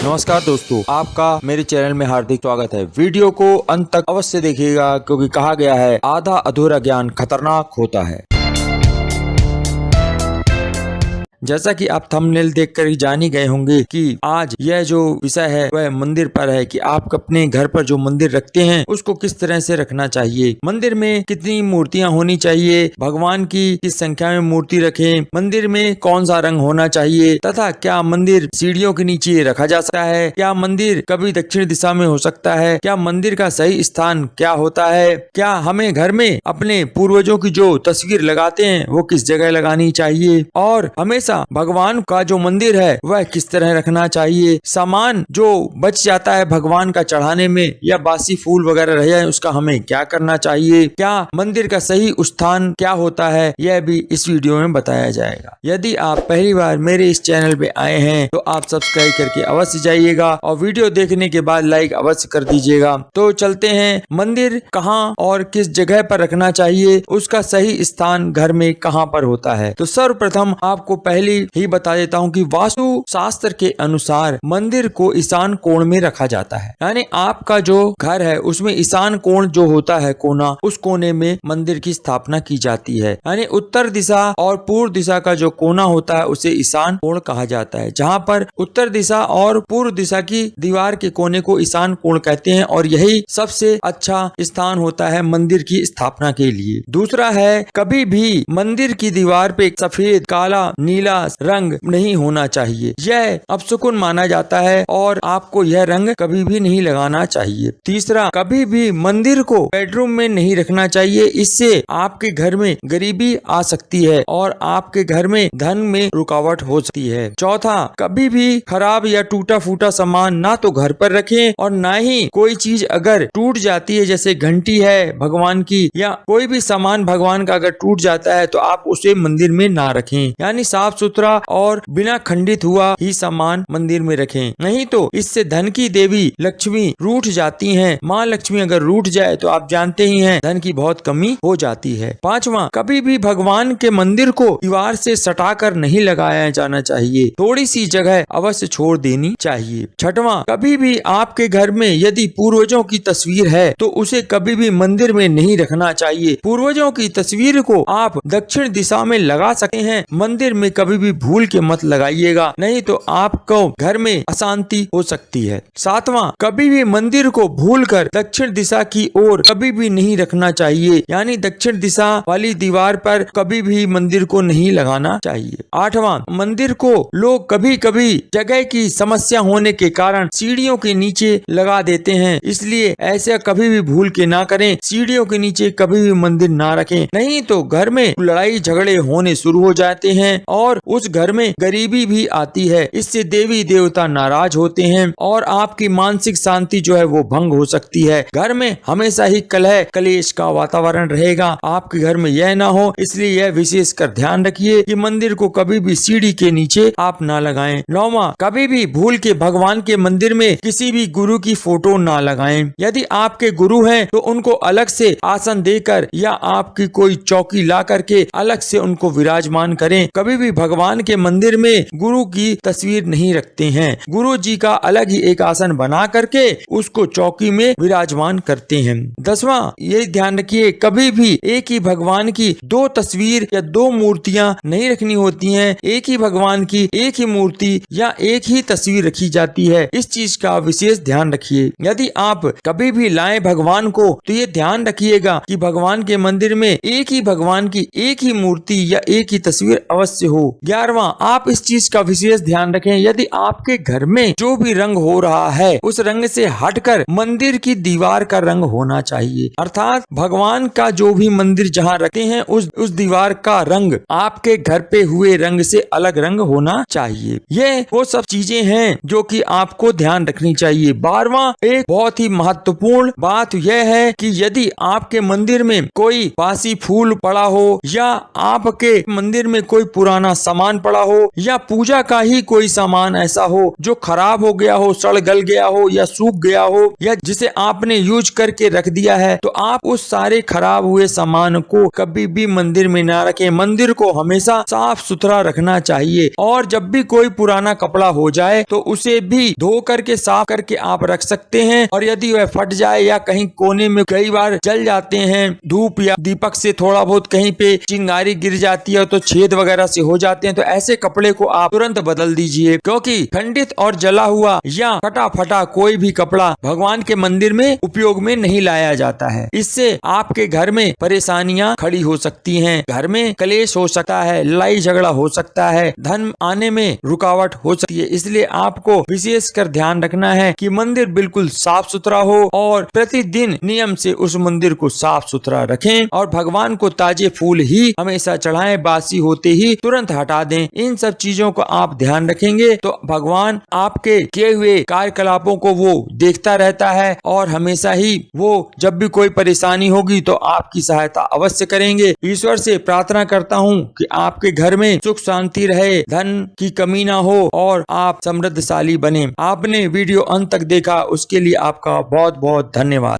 नमस्कार दोस्तों, आपका मेरे चैनल में हार्दिक स्वागत है। वीडियो को अंत तक अवश्य देखिएगा क्योंकि कहा गया है आधा अधूरा ज्ञान खतरनाक होता है। जैसा कि आप थंबनेल देखकर ही जान ही गए होंगे कि आज यह जो विषय है वह मंदिर पर है कि आप अपने घर पर जो मंदिर रखते हैं उसको किस तरह से रखना चाहिए, मंदिर में कितनी मूर्तियां होनी चाहिए, भगवान की किस संख्या में मूर्ति रखें, मंदिर में कौन सा रंग होना चाहिए तथा क्या मंदिर सीढ़ियों के नीचे रखा जा सकता है, क्या मंदिर कभी दक्षिण दिशा में हो सकता है, क्या मंदिर का सही स्थान क्या होता है, क्या हमें घर में अपने पूर्वजों की जो तस्वीर लगाते हैं वो किस जगह लगानी चाहिए और हमेशा भगवान का जो मंदिर है वह किस तरह रखना चाहिए, सामान जो बच जाता है भगवान का चढ़ाने में या बासी फूल वगैरह रह जाए उसका हमें क्या करना चाहिए, क्या मंदिर का सही स्थान क्या होता है, यह भी इस वीडियो में बताया जाएगा। यदि आप पहली बार मेरे इस चैनल पे आए हैं तो आप सब्सक्राइब करके अवश्य जाइएगा और वीडियो देखने के बाद लाइक अवश्य कर दीजिएगा। तो चलते हैं, मंदिर कहाँ और किस जगह पर रखना चाहिए, उसका सही स्थान घर में कहाँ पर होता है। तो सर्वप्रथम आपको पहले ही बता देता हूँ कि वास्तु शास्त्र के अनुसार मंदिर को ईशान कोण में रखा जाता है, यानी आपका जो घर है उसमें ईशान कोण जो होता है कोना, उस कोने में मंदिर की स्थापना की जाती है। यानी उत्तर दिशा और पूर्व दिशा का जो कोना होता है उसे ईशान कोण कहा जाता है, जहाँ पर उत्तर दिशा और पूर्व दिशा की दीवार के कोने को ईशान कोण कहते हैं और यही सबसे अच्छा स्थान होता है मंदिर की स्थापना के लिए। दूसरा है, कभी भी मंदिर की दीवार पे सफेद, काला, नीला रंग नहीं होना चाहिए, यह अपशकुन माना जाता है और आपको यह रंग कभी भी नहीं लगाना चाहिए। तीसरा, कभी भी मंदिर को बेडरूम में नहीं रखना चाहिए, इससे आपके घर में गरीबी आ सकती है और आपके घर में धन में रुकावट हो सकती है। चौथा, कभी भी खराब या टूटा फूटा सामान ना तो घर पर रखें और ना ही कोई चीज अगर टूट जाती है, जैसे घंटी है भगवान की या कोई भी सामान भगवान का अगर टूट जाता है तो आप उसे मंदिर में ना रखें, यानी साफ सुथरा और बिना खंडित हुआ ही सामान मंदिर में रखें, नहीं तो इससे धन की देवी लक्ष्मी रूठ जाती हैं। माँ लक्ष्मी अगर रूठ जाए तो आप जानते ही हैं धन की बहुत कमी हो जाती है। पांचवा, कभी भी भगवान के मंदिर को दीवार से सटाकर नहीं लगाया जाना चाहिए, थोड़ी सी जगह अवश्य छोड़ देनी चाहिए। छठवां, कभी भी आपके घर में यदि पूर्वजों की तस्वीर है तो उसे कभी भी मंदिर में नहीं रखना चाहिए। पूर्वजों की तस्वीर को आप दक्षिण दिशा में लगा सकते हैं, मंदिर में कभी भी भूल के मत लगाइएगा, नहीं तो आपको घर में अशांति हो सकती है। सातवां, कभी भी मंदिर को भूलकर दक्षिण दिशा की ओर कभी भी नहीं रखना चाहिए, यानी दक्षिण दिशा वाली दीवार पर कभी भी मंदिर को नहीं लगाना चाहिए। आठवां, मंदिर को लोग कभी कभी जगह की समस्या होने के कारण सीढ़ियों के नीचे लगा देते हैं, इसलिए ऐसा कभी भी भूल के ना करें, सीढ़ियों के नीचे कभी भी मंदिर ना रखें, नहीं तो घर में लड़ाई झगड़े होने शुरू हो जाते हैं और उस घर में गरीबी भी आती है, इससे देवी देवता नाराज होते हैं और आपकी मानसिक शांति जो है वो भंग हो सकती है। घर में हमेशा ही कलह कलेश का वातावरण रहेगा, आपके घर में यह ना हो, इसलिए यह विशेष कर ध्यान रखिए कि मंदिर को कभी भी सीढ़ी के नीचे आप ना लगाएं। नौवां, कभी भी भूल के भगवान के मंदिर में किसी भी गुरु की फोटो ना लगाएं, यदि आपके गुरु हैं तो उनको अलग से आसन देकर या आपकी कोई चौकी ला करके अलग से उनको विराजमान करें। कभी भी भगवान के मंदिर में गुरु की तस्वीर नहीं रखते हैं, गुरु जी का अलग ही एक आसन बना करके उसको चौकी में विराजमान करते हैं। 10वां, ये ध्यान रखिए, कभी भी एक ही भगवान की दो तस्वीर या दो मूर्तियां नहीं रखनी होती हैं, एक ही भगवान की एक ही मूर्ति या एक ही तस्वीर रखी जाती है, इस चीज का विशेष ध्यान रखिए। यदि आप कभी भी लाएं भगवान को तो ये ध्यान रखिएगा कि भगवान के मंदिर में एक ही भगवान की एक ही मूर्ति या एक ही तस्वीर अवश्य हो। 11वां, आप इस चीज का विशेष ध्यान रखें, यदि आपके घर में जो भी रंग हो रहा है उस रंग से हटकर मंदिर की दीवार का रंग होना चाहिए, अर्थात भगवान का जो भी मंदिर जहाँ रखते हैं उस दीवार का रंग आपके घर पे हुए रंग से अलग रंग होना चाहिए। ये वो सब चीजें हैं जो कि आपको ध्यान रखनी चाहिए। 12वां, एक बहुत ही महत्वपूर्ण बात यह है कि यदि आपके मंदिर में कोई बासी फूल पड़ा हो या आपके मंदिर में कोई पुराना सामान पड़ा हो या पूजा का ही कोई सामान ऐसा हो जो खराब हो गया हो, सड़ गल गया हो या सूख गया हो या जिसे आपने यूज करके रख दिया है, तो आप उस सारे खराब हुए सामान को कभी भी मंदिर में ना रखें। मंदिर को हमेशा साफ सुथरा रखना चाहिए और जब भी कोई पुराना कपड़ा हो जाए तो उसे भी धो करके साफ करके आप रख सकते हैं। और यदि वह फट जाए या कहीं कोने में कई बार जल जाते हैं, धूप या दीपक से थोड़ा बहुत कहीं पे चिंगारी गिर जाती है तो छेद वगैरह से हो जाते हैं, तो ऐसे कपड़े को आप तुरंत बदल दीजिए, क्योंकि खंडित और जला हुआ या फटा फटा कोई भी कपड़ा भगवान के मंदिर में उपयोग में नहीं लाया जाता है। इससे आपके घर में परेशानियां खड़ी हो सकती हैं, घर में कलेश हो सकता है, लड़ाई झगड़ा हो सकता है, धन आने में रुकावट हो सकती है। इसलिए आपको विशेषकर ध्यान रखना है कि मंदिर बिल्कुल साफ सुथरा हो और प्रतिदिन नियम से उस मंदिर को साफ सुथरा रखें और भगवान को ताजे फूल ही हमेशा चढ़ाएं, बासी होते ही तुरंत हटा दें। इन सब चीजों को आप ध्यान रखेंगे तो भगवान आपके किए हुए कार्यकलापों को वो देखता रहता है और हमेशा ही वो जब भी कोई परेशानी होगी तो आपकी सहायता अवश्य करेंगे। ईश्वर से प्रार्थना करता हूँ कि आपके घर में सुख शांति रहे, धन की कमी ना हो और आप समृद्धशाली बने। आपने वीडियो अंत तक देखा उसके लिए आपका बहुत बहुत धन्यवाद।